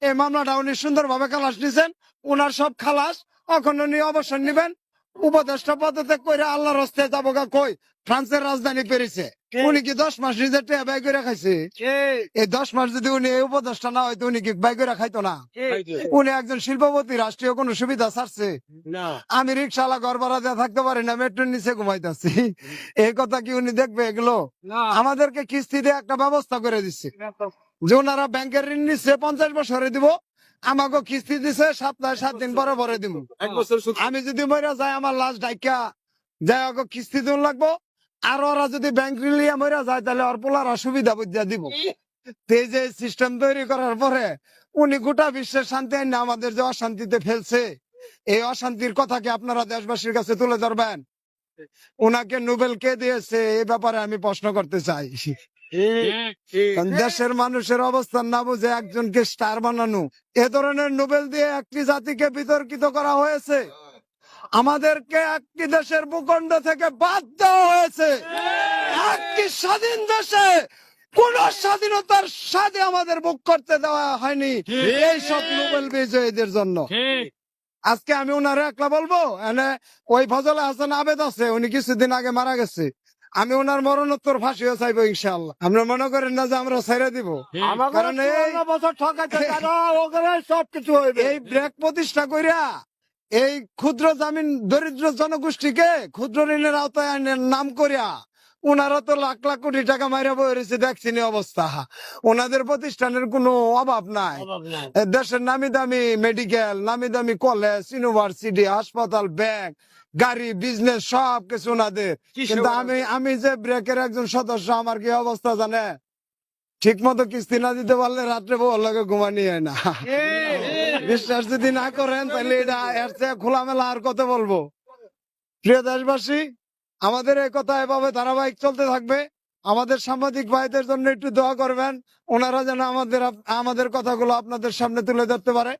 এই মামলাটা উনি সুন্দরভাবে খালাস নিছেন। উনার সব খালাস, এখন উনি অবসর নিবেন। উপদেষ্টা পদত্যাগ করে আল্লাহর হস্তে যাবো গা কই, ফ্রান্সের রাজধানী প্যারিসে। উনি কি 10 মাস নিজের টেয়া ব্যয় করে খাইছে? এই 10 মাস যদি উনি এই উপদেষ্টা না হয়তো উনি কি ব্যয় করে খাইতো না? উনি একজন শিল্পপতি, রাষ্ট্রীয় কোনো সুবিধা ছাড়ছে? আমি রিক্সাওয়ালা ঘর ভাড়া দিয়ে থাকতে পারি না, মেট্রোর নিচে ঘুমাইতেছি, এই কথা কি উনি দেখবে? এগুলো আমাদেরকে কিস্তি দিয়ে একটা ব্যবস্থা করে দিচ্ছে যে ওনারা ব্যাংকের ঋণ নিচ্ছে 50 বছরে দিব, আমাকে কিস্তি দিছে সপ্তাহে 7 দিন পরে পরে দিব। আমি যদি মরে যাই আমার লাশ ডাইকা যাই ওকে কিস্তি দিন লাগবো। আর ওরা যদি ব্যাংক ঋণ লিয়া মরে যায় তাহলে ওর পোলারা সুবিধা বুঝিয়া দিব। এই যে সিস্টেম তৈরি করার পরে উনি গোটা বিশ্বের শান্তি আইন আমাদের যে অশান্তিতে ফেলছে, এই অশান্তির কথা কি আপনারা দেশবাসীর কাছে তুলে ধরবেন? ওনাকে নোবেল কে দিয়েছে এই ব্যাপারে আমি প্রশ্ন করতে চাই। কারণ দেশের মানুষের অবস্থান না বুঝে একজনকে স্টার বানানো, এ ধরনের নোবেল দিয়ে একটি জাতিকে বিতর্কিত করা হয়েছে। আমাদেরকে একটি দেশের ভূখণ্ড থেকে বাদ দেওয়া হয়েছে। একটি স্বাধীন দেশে কোন স্বাধীনতার স্বাদে আমাদের ভোগ করতে দেওয়া হয়নি এই সব নোবেল বিজয়ীদের জন্য। আজকে আমি ওনারে একলা বলবো, ওই ফজল হাসান আবেদ আছে, উনি কিছুদিন আগে মারা গেছে। আমি ওনার মরণোত্তর ফাঁসিও চাইবো ইনশাআল্লাহ। আমরা মনে করেন না যে আমরা ছেড়ে দিব, কারণ সবকিছু এই ব্রেক প্রতিষ্ঠা কইরা এই ক্ষুদ্র জামিন দরিদ্র জনগোষ্ঠীকে ক্ষুদ্র ঋণের আওতায় আইনের নাম করিয়া ওনারা তো লাখ লাখ কোটি টাকা মাইরা বয়ে রয়েছে, দেখছিনি অবস্থা। ওনাদের প্রতিষ্ঠানের কোনো অভাব নাই। দেশের নামি দামি মেডিকেল, নামি দামি কলেজ, ইউনিভার্সিটি, হাসপাতাল, ব্যাংক, গাড়ি, বিজনেস সব কিছু ওনাদের। কিন্তু আমি যে ব্রেকের একজন সদস্য, আমার কি অবস্থা জানে? ঠিক মতো কিস্তি না দিতে পারলে রাত্রে বউ লাগে ঘুমানি হয় না। বিশ্বাস যদি না করেন তাহলে এটা এর চেয়ে খোলামেলা আর কত বলবো। প্রিয় দেশবাসী, আমাদের এই কথা এভাবে ধারাবাহিক চলতে থাকবে। আমাদের সাংবাদিক ভাইদের জন্য একটু দোয়া করবেন, ওনারা যেন আমাদের কথাগুলো আপনাদের সামনে তুলে ধরতে পারে।